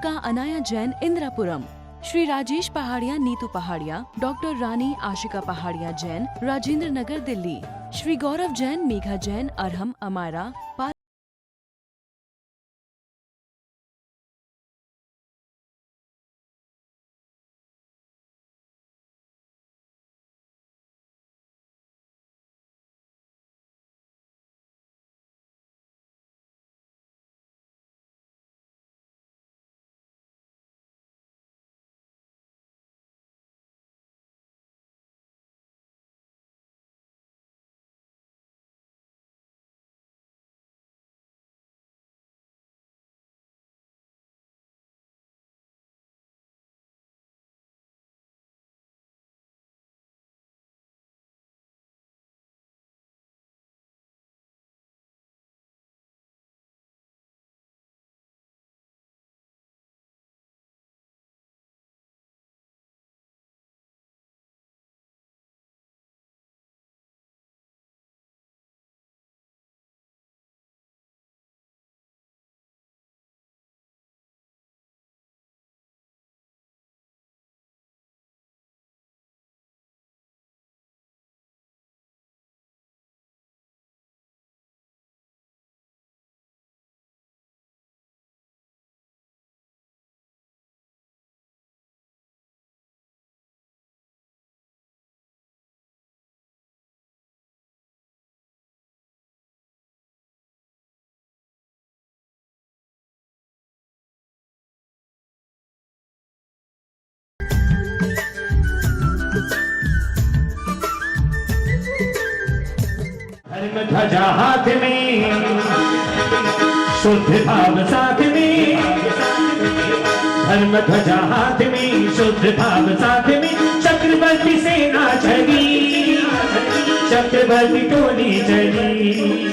शिक्षिका अनाया जैन इंद्रापुरम, श्री राजेश पहाड़िया नीतू पहाड़िया, डॉक्टर रानी आशिका पहाड़िया जैन राजेंद्र नगर दिल्ली, श्री गौरव जैन मेघा जैन अरहम अमारा धर्म ध्वजा हाथ में, शुद्ध भाव साथ में, धर्म ध्वजा हाथ में, शुद्ध भाव साथ में, चक्रवर्ती सेना चली, चक्रवर्ती टोली चली।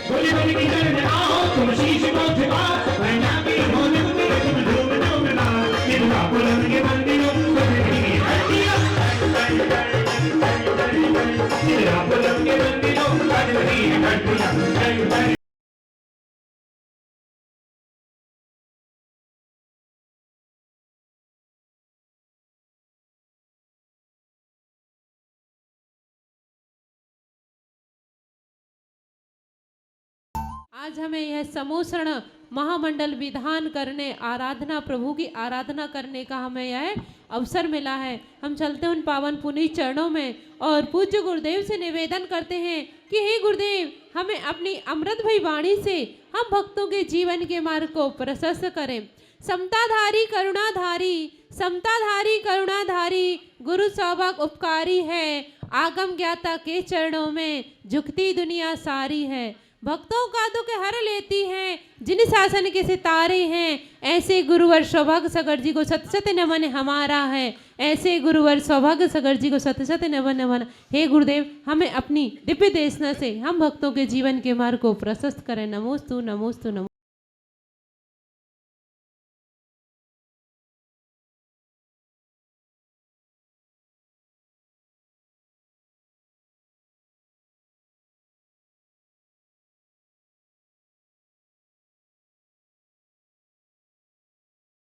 बोली बोली किधर में आओ तुम शीश को झुका, मैं नापी हो तुम मेरे तुम धूम धूम ना, निभा बुलंद के मंदिरों बजरंगी की हड्डियां, निभा बुलंद के मंदिरों बजरंगी की हड्डियां। आज हमें यह समूसरण महामंडल विधान करने, आराधना, प्रभु की आराधना करने का हमें यह अवसर मिला है। हम चलते उन पावन पुनीत चरणों में और पूज्य गुरुदेव से निवेदन करते हैं कि हे गुरुदेव, हमें अपनी अमृत भई वाणी से हम भक्तों के जीवन के मार्ग को प्रशस्त करें। समताधारी करुणाधारी, समताधारी करुणाधारी, गुरु सौभाग उपकारी है, आगम ज्ञाता के चरणों में झुकती दुनिया सारी है। भक्तों का दुख हर लेती हैं, जिन शासन के सितारे हैं, ऐसे गुरुवर सौभाग्य सागर जी को सत सत नमन हमारा है, ऐसे गुरुवर सौभाग्य सागर जी को सत सत नमन नमन। हे गुरुदेव, हमें अपनी दिव्य देशना से हम भक्तों के जीवन के मार्ग को प्रशस्त करें। नमोस्तु नमोस्तु नमो।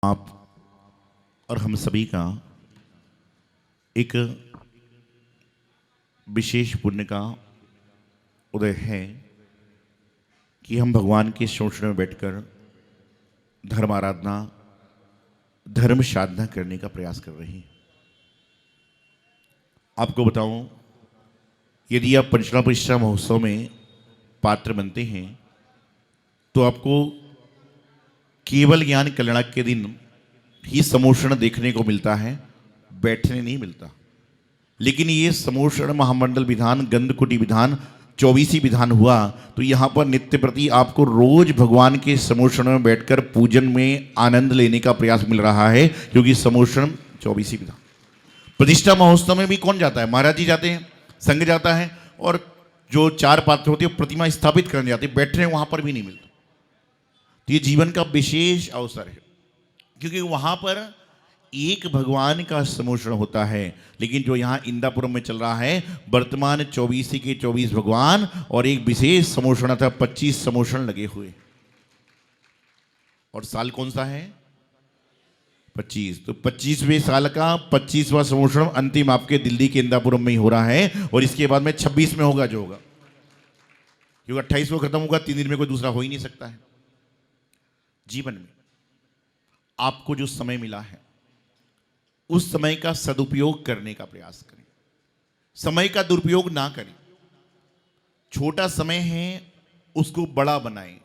आप और हम सभी का एक विशेष पुण्य का उदय है कि हम भगवान के शोषण में बैठकर धर्म आराधना, धर्म साधना करने का प्रयास कर रहे हैं। आपको बताऊं, यदि आप पंचला प्रतिष्ठा महोत्सव में पात्र बनते हैं तो आपको केवल ज्ञान कल्याणक के दिन ही समोषण देखने को मिलता है, बैठने नहीं मिलता। लेकिन ये समोषण महामंडल विधान, गंधकुटी विधान, 24 विधान हुआ तो यहाँ पर नित्य प्रति आपको रोज भगवान के समोषण में बैठकर पूजन में आनंद लेने का प्रयास मिल रहा है, क्योंकि समोषण 24 विधान। प्रतिष्ठा महोत्सव में भी कौन जाता है? महाराज जी जाते हैं, संघ जाता है, और जो 4 पात्र होते हैं प्रतिमा स्थापित करने जाते हैं, बैठने वहां पर भी नहीं मिलता। तो ये जीवन का विशेष अवसर है, क्योंकि वहां पर एक भगवान का समोषण होता है। लेकिन जो यहाँ इंदापुरम में चल रहा है, वर्तमान 24 के 24 भगवान और एक विशेष समोषण था, 25 समोषण लगे हुए। और साल कौन सा है? 25। तो 25वें साल का 25वां समोषण अंतिम आपके दिल्ली के इंदापुरम में ही हो रहा है, और इसके बाद में 26 में होगा जो होगा, क्योंकि 28 को खत्म होगा, 3 दिन में कोई दूसरा हो ही नहीं सकता है। जीवन में आपको जो समय मिला है उस समय का सदुपयोग करने का प्रयास करें, समय का दुरुपयोग ना करें। छोटा समय है उसको बड़ा बनाएं,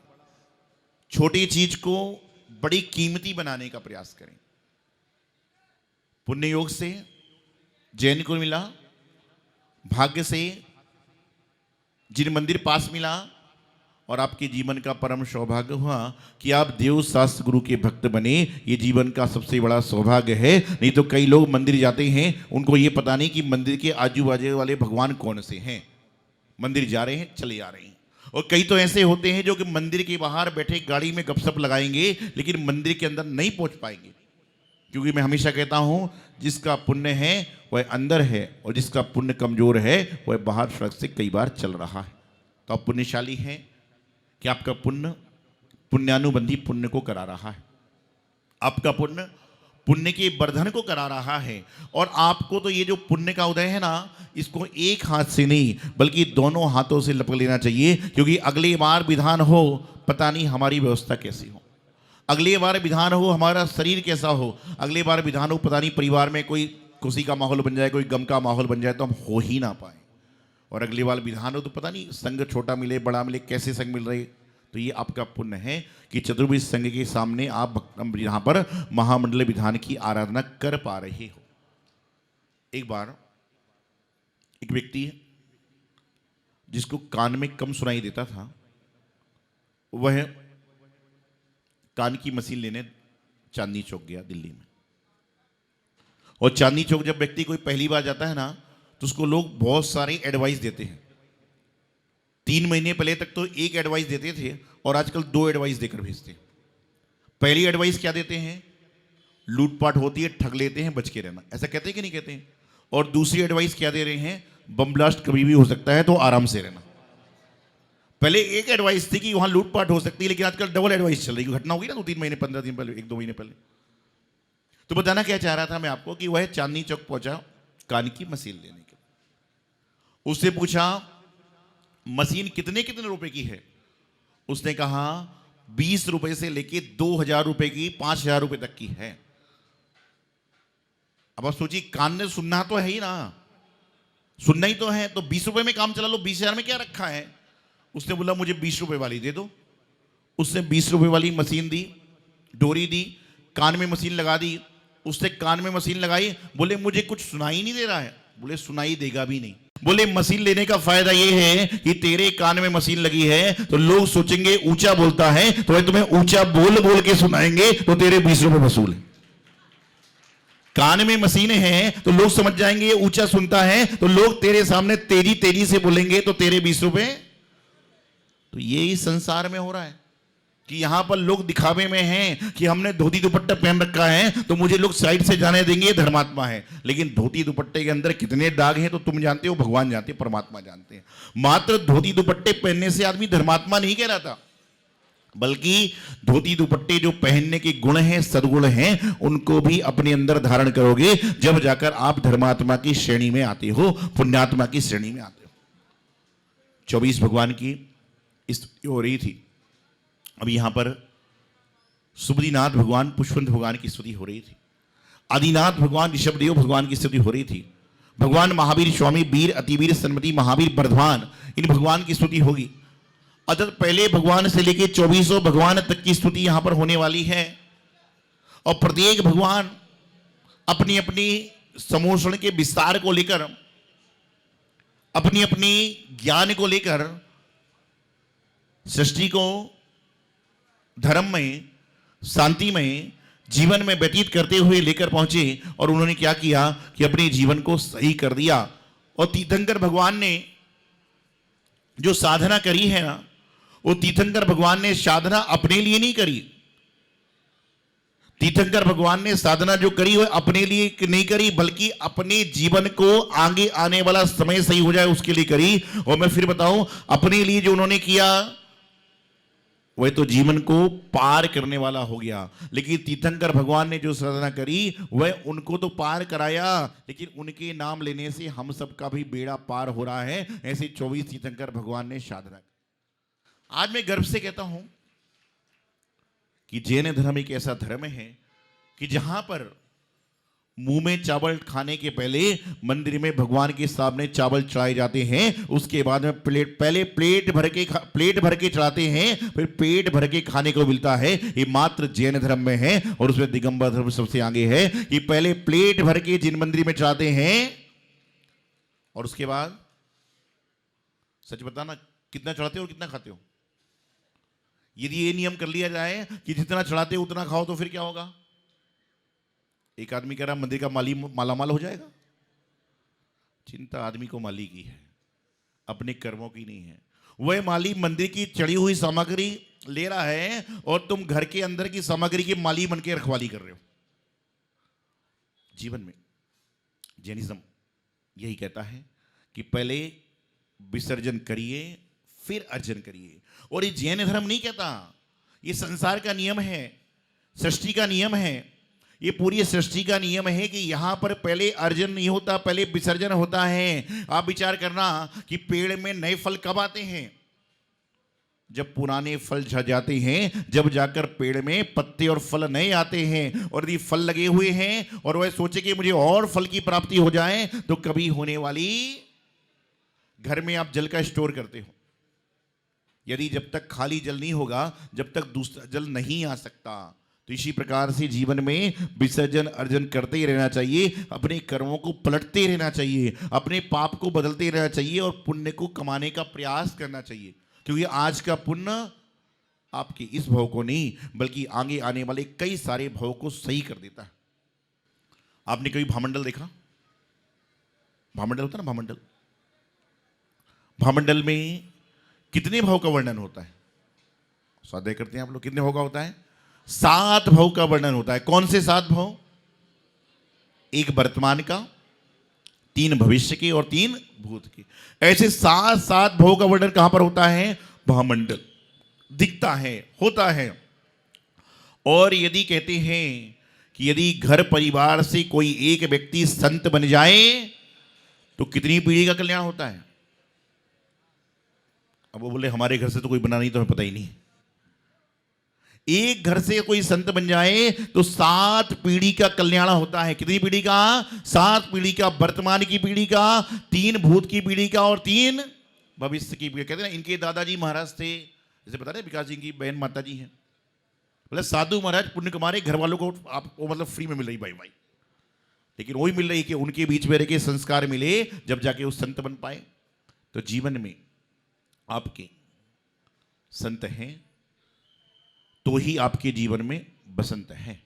छोटी चीज को बड़ी कीमती बनाने का प्रयास करें। पुण्य योग से जैन को मिला, भाग्य से जिन मंदिर पास मिला, और आपके जीवन का परम सौभाग्य हुआ कि आप देव शास्त्र गुरु के भक्त बने। ये जीवन का सबसे बड़ा सौभाग्य है। नहीं तो कई लोग मंदिर जाते हैं, उनको ये पता नहीं कि मंदिर के आजू बाजू वाले भगवान कौन से हैं। मंदिर जा रहे हैं, चले आ रहे हैं। और कई तो ऐसे होते हैं जो कि मंदिर के बाहर बैठे गाड़ी में गपशप लगाएंगे, लेकिन मंदिर के अंदर नहीं पहुंच पाएंगे। क्योंकि मैं हमेशा कहता हूं, जिसका पुण्य है वह अंदर है, और जिसका पुण्य कमजोर है वह बाहर सड़क से कई बार चल रहा है। तो आप पुण्यशाली हैं कि आपका पुण्य पुण्यानुबंधी पुण्य को करा रहा है, आपका पुण्य पुण्य के वर्धन को करा रहा है। और आपको तो ये जो पुण्य का उदय है ना, इसको एक हाथ से नहीं बल्कि दोनों हाथों से लपक लेना चाहिए। क्योंकि अगली बार विधान हो, पता नहीं हमारी व्यवस्था कैसी हो, अगली बार विधान हो हमारा शरीर कैसा हो, अगली बार विधान हो पता नहीं परिवार में कोई खुशी का माहौल बन जाए, कोई गम का माहौल बन जाए, तो हम हो ही ना पाए। और अगली बार विधान हो तो पता नहीं संघ छोटा मिले बड़ा मिले, कैसे संघ मिल रहे। तो ये आपका पुण्य है कि चतुर्भुज संघ के सामने आप यहाँ पर महामंडल विधान की आराधना कर पा रहे हो। एक बार एक व्यक्ति जिसको कान में कम सुनाई देता था, वह कान की मशीन लेने चांदनी चौक गया दिल्ली में। और चांदनी चौक जब व्यक्ति कोई पहली बार जाता है ना, तो उसको लोग बहुत सारे एडवाइस देते हैं। 3 महीने पहले तक तो एक एडवाइस देते थे, और आजकल 2 एडवाइस देकर भेजते हैं। पहली एडवाइस क्या देते हैं? लूटपाट होती है, ठग लेते हैं, बच के रहना, ऐसा कहते हैं कि नहीं कहते हैं? और दूसरी एडवाइस क्या दे रहे हैं? बम ब्लास्ट कभी भी हो सकता है, तो आराम से रहना। पहले एक एडवाइस थी कि वहां लूटपाट हो सकती है, लेकिन आजकल डबल एडवाइस चल रही है। घटना होगी ना 2-3 महीने 15 दिन पहले, 1-2 महीने पहले। तो बताना क्या चाह रहा था मैं आपको कि वह चांदनी चौक पहुंचा कान की मशीन लेने के। उससे पूछा मशीन कितने कितने रुपए की है? उसने कहा 20 रुपए से लेके 2000 रुपए की, 5000 रुपए तक की है। अब आप सोचिए, कान ने सुनना तो है ही ना, सुनना ही तो है, तो 20 रुपए में काम चला लो, 20,000 में क्या रखा है? उसने बोला मुझे 20 रुपए वाली दे दो। उसने 20 रुपए वाली मशीन दी, डोरी दी, कान में मशीन लगा दी। उसने कान में मशीन लगाई, बोले मुझे कुछ सुनाई नहीं दे रहा है। बोले सुनाई देगा भी नहीं। बोले मशीन लेने का फायदा ये है कि तेरे कान में मशीन लगी है तो लोग सोचेंगे ऊंचा बोलता है, तो वे तुम्हें ऊंचा बोल बोल के सुनाएंगे, तो तेरे 20 रुपए वसूल है। कान में मशीन है तो लोग समझ जाएंगे ये ऊंचा सुनता है, तो लोग तेरे सामने तेजी तेजी से बोलेंगे, तो तेरे 20 रुपए। तो यही संसार में हो रहा है कि यहां पर लोग दिखावे में हैं कि हमने धोती दुपट्टा पहन रखा है तो मुझे लोग साइड से जाने देंगे, धर्मात्मा है। लेकिन धोती दुपट्टे के अंदर कितने दाग हैं तो तुम जानते हो, भगवान जानते हैं, परमात्मा जानते हैं। मात्र धोती दुपट्टे पहनने से आदमी धर्मात्मा नहीं कहलाता। बल्कि धोती दुपट्टे जो पहनने के गुण हैं, सद्गुण हैं, उनको भी अपने अंदर धारण करोगे, जब जाकर आप धर्मात्मा की श्रेणी में आते हो, पुण्यात्मा की श्रेणी में आते हो। 24 भगवान की स्तुति हो रही थी। अब यहां पर सुबुदीनाथ भगवान, पुष्पवंत भगवान की स्तुति हो रही थी। आदिनाथ भगवान, ऋषभदेव भगवान की स्तुति हो रही थी। भगवान महावीर, स्वामी वीर, अतिवीर, सन्मति, महावीर, वर्धमान, इन भगवान की स्तुति होगी। अतः पहले भगवान से लेकर 24 भगवान तक की स्तुति यहां पर होने वाली है। और प्रत्येक भगवान अपनी अपनी समोषण के विस्तार को लेकर, अपनी अपनी ज्ञान को लेकर सृष्टि को धर्म में, शांति में, जीवन में व्यतीत करते हुए लेकर पहुंचे। और उन्होंने क्या किया कि अपने जीवन को सही कर दिया। और तीर्थंकर भगवान ने जो साधना करी है ना, वो तीर्थंकर भगवान ने साधना अपने लिए नहीं करी। तीर्थंकर भगवान ने साधना जो करी वो अपने लिए नहीं करी, बल्कि अपने जीवन को आगे आने वाला समय सही हो जाए उसके लिए करी। और मैं फिर बताऊं, अपने लिए जो उन्होंने किया वह तो जीवन को पार करने वाला हो गया। लेकिन तीर्थंकर भगवान ने जो साधना करी वह उनको तो पार कराया, लेकिन उनके नाम लेने से हम सबका भी बेड़ा पार हो रहा है। ऐसे 24 तीर्थंकर भगवान ने साधना। आज मैं गर्व से कहता हूं कि जैन धर्म एक ऐसा धर्म है कि जहां पर मुंह में चावल खाने के पहले मंदिर में भगवान के सामने चावल चढ़ाए जाते हैं। उसके बाद में पहले प्लेट भर के चढ़ाते हैं, फिर पेट भर के खाने को मिलता है। ये मात्र जैन धर्म में है। और उसमें दिगंबर धर्म सबसे आगे है कि पहले प्लेट भर के जिन मंदिर में चढ़ाते हैं और उसके बाद सच बताना कितना चढ़ाते हो और कितना खाते हो। यदि ये नियम कर लिया जाए कि जितना चढ़ाते हो उतना खाओ तो फिर क्या होगा? एक आदमी कह रहा मंदिर का माली मालामाल हो जाएगा। चिंता आदमी को माली की है, अपने कर्मों की नहीं है। वह माली मंदिर की चढ़ी हुई सामग्री ले रहा है और तुम घर के अंदर की सामग्री के माली बन के रखवाली कर रहे हो। जीवन में जैनिज्म यही कहता है कि पहले विसर्जन करिए फिर अर्जन करिए। और ये जैन धर्म नहीं कहता, ये संसार का नियम है, सृष्टि का नियम है। ये पूरी सृष्टि का नियम है कि यहां पर पहले अर्जन नहीं होता, पहले विसर्जन होता है। आप विचार करना कि पेड़ में नए फल कब आते हैं? जब पुराने फल झड़ जाते हैं, जब जाकर पेड़ में पत्ते और फल नए आते हैं। और यदि फल लगे हुए हैं और वह सोचे कि मुझे और फल की प्राप्ति हो जाए, तो कभी होने वाली। घर में आप जल का स्टोर करते हो, यदि जब तक खाली जल नहीं होगा, जब तक दूसरा जल नहीं आ सकता। तो इसी प्रकार से जीवन में विसर्जन अर्जन करते ही रहना चाहिए, अपने कर्मों को पलटते रहना चाहिए, अपने पाप को बदलते रहना चाहिए और पुण्य को कमाने का प्रयास करना चाहिए। क्योंकि आज का पुण्य आपके इस भाव को नहीं, बल्कि आगे आने वाले कई सारे भाव को सही कर देता है। आपने कभी भामंडल देखा? भामंडल होता है ना, भामंडल। भामंडल में कितने भाव का वर्णन होता है? स्वाध्याय करते हैं आप लोग। कितने भाव का होता है? 7 भाव का वर्णन होता है। कौन से 7 भाव? एक वर्तमान का, 3 भविष्य के और 3 भूत के। ऐसे 7 भाव का वर्णन कहां पर होता है? भामंडल दिखता है, होता है। और यदि कहते हैं कि यदि घर परिवार से कोई एक व्यक्ति संत बन जाए तो कितनी पीढ़ी का कल्याण होता है? अब वो बोले हमारे घर से तो कोई बना नहीं, तो हमें पता ही नहीं। एक घर से कोई संत बन जाए तो 7 पीढ़ी का कल्याण होता है। कितनी पीढ़ी का? 7 पीढ़ी का। वर्तमान की पीढ़ी का, 3 भूत की पीढ़ी का और 3 भविष्य की पीढ़ी। कहते हैं ना, इनके दादाजी महाराज थे, जैसे बता रहे विकास जी की बहन माता जी हैं, मतलब साधु महाराज पुण्य कमारे, घर वालों को आपको मतलब फ्री में मिल रही भाई। लेकिन वही मिल रही कि उनके बीच में रह के संस्कार मिले, जब जाके वो संत बन पाए। तो जीवन में आपके संत हैं तो ही आपके जीवन में बसंत है।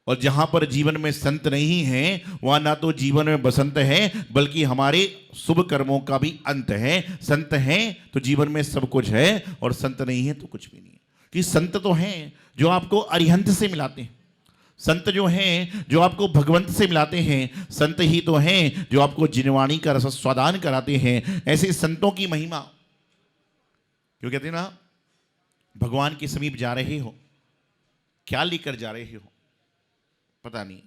और जहां पर जीवन में संत नहीं है, वहां ना तो जीवन में बसंत है, बल्कि हमारे शुभ कर्मों का भी अंत है। संत हैं तो जीवन में सब कुछ है, और संत नहीं है तो कुछ भी नहीं है। कि संत तो हैं जो आपको अरिहंत से मिलाते हैं, संत जो हैं जो आपको भगवंत से मिलाते हैं, संत ही तो हैं जो आपको जिनवाणी का रसास्वादान कराते हैं। ऐसे संतों की महिमा, क्यों कहते हैं ना, भगवान के समीप जा रहे हो, क्या लेकर जा रहे हो पता नहीं।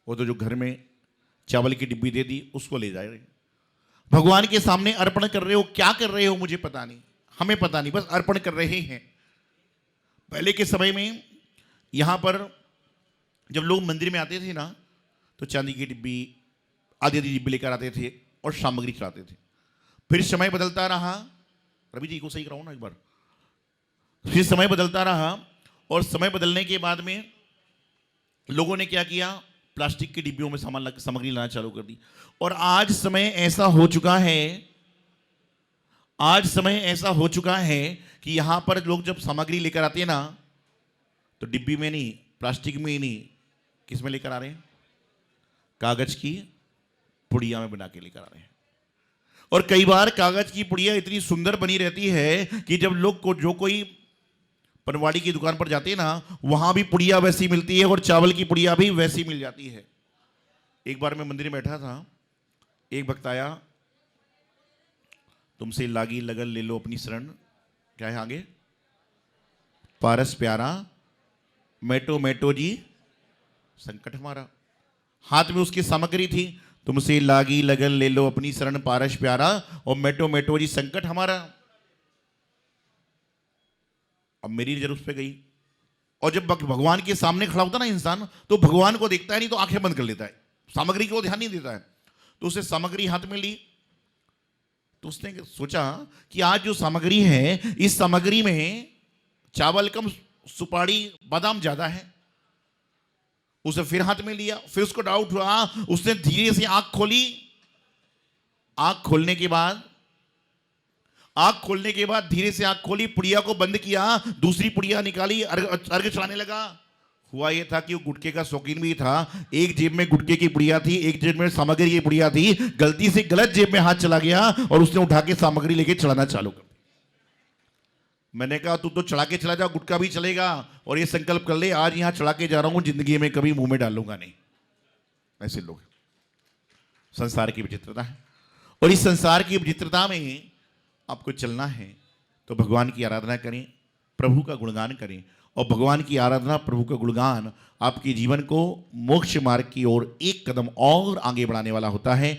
वो तो जो घर में चावल की डिब्बी दे दी उसको ले जा रहे हो। भगवान के सामने अर्पण कर रहे हो, क्या कर रहे हो मुझे पता नहीं, हमें पता नहीं, बस अर्पण कर रहे हैं। पहले के समय में यहां पर जब लोग मंदिर में आते थे ना, तो चांदी की डिब्बी, आधी आधी डिब्बी लेकर आते थे और सामग्री चढ़ाते थे। फिर समय बदलता रहा, रवि जी को सही कराओ ना एक बार। फिर समय बदलता रहा और समय बदलने के बाद में लोगों ने क्या किया, प्लास्टिक की डिब्बियों में सामग्री लाना चालू कर दी। और आज समय ऐसा हो चुका है, आज समय ऐसा हो चुका है कि यहां पर लोग जब सामग्री लेकर आते हैं ना, तो डिब्बी में नहीं, प्लास्टिक में ही नहीं, किस में लेकर आ रहे हैं, कागज की पुड़िया में बना के लेकर आ रहे हैं। और कई बार कागज की पुड़िया इतनी सुंदर बनी रहती है कि जब लोग को जो कोई पनवाड़ी की दुकान पर जाते हैं ना, वहां भी पुड़िया वैसी मिलती है और चावल की पुड़िया भी वैसी मिल जाती है। एक बार मैं मंदिर में बैठा था, एक भक्त आया, तुमसे लागी लगन ले लो अपनी शरण, क्या है आगे, पारस प्यारा मैटो मैटो जी संकट हमारा। हाथ में उसकी सामग्री थी, तुमसे लागी लगन ले लो अपनी शरण पारस प्यारा और मैटो मैटो जी संकट हमारा। अब मेरी नजर उस पे गई, और जब भगवान के सामने खड़ा होता ना इंसान, तो भगवान को देखता है नहीं तो आंखें बंद कर लेता है, सामग्री को ध्यान नहीं देता है। तो उसे सामग्री हाथ में ली, तो उसने सोचा कि आज जो सामग्री है, इस सामग्री में चावल कम, सुपारी बादाम ज्यादा है। उसे फिर हाथ में लिया, फिर उसको डाउट हुआ, उसने धीरे से आंख खोली। आंख खोलने के बाद धीरे से आंख खोली, पुड़िया को बंद किया, दूसरी पुड़िया निकाली, अर्घ चढ़ाने लगा। हुआ यह था कि वो गुटके का शौकीन भी था, एक जेब में गुटके की पुड़िया थी, एक जेब में सामग्री की पुड़िया थी, गलती से गलत जेब में हाथ चला गया और उसने उठा के सामग्री लेके चढ़ाना चालू कर। मैंने कहा तू तो चढ़ा के चला जा, गुटका भी चलेगा, और ये संकल्प कर ले आज यहां चढ़ा के जा रहा हूं, जिंदगी में कभी मुंह में डालूंगा नहीं। ऐसे लोग, संसार की विचित्रता है। और इस संसार की विचित्रता में आपको चलना है तो भगवान की आराधना करें, प्रभु का गुणगान करें, और भगवान की आराधना, प्रभु का गुणगान आपके जीवन को मोक्ष मार्ग की ओर एक कदम और आगे बढ़ाने वाला होता है।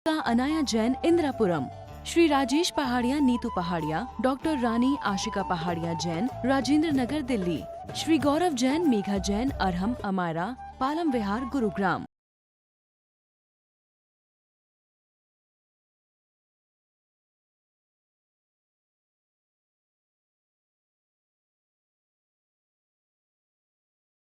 का अनाया जैन इंद्रापुरम, श्री राजेश पहाड़िया नीतू पहाड़िया, डॉक्टर रानी आशिका पहाड़िया जैन राजेंद्र नगर दिल्ली, श्री गौरव जैन मेघा जैन अरहम अमारा पालम विहार गुरुग्राम।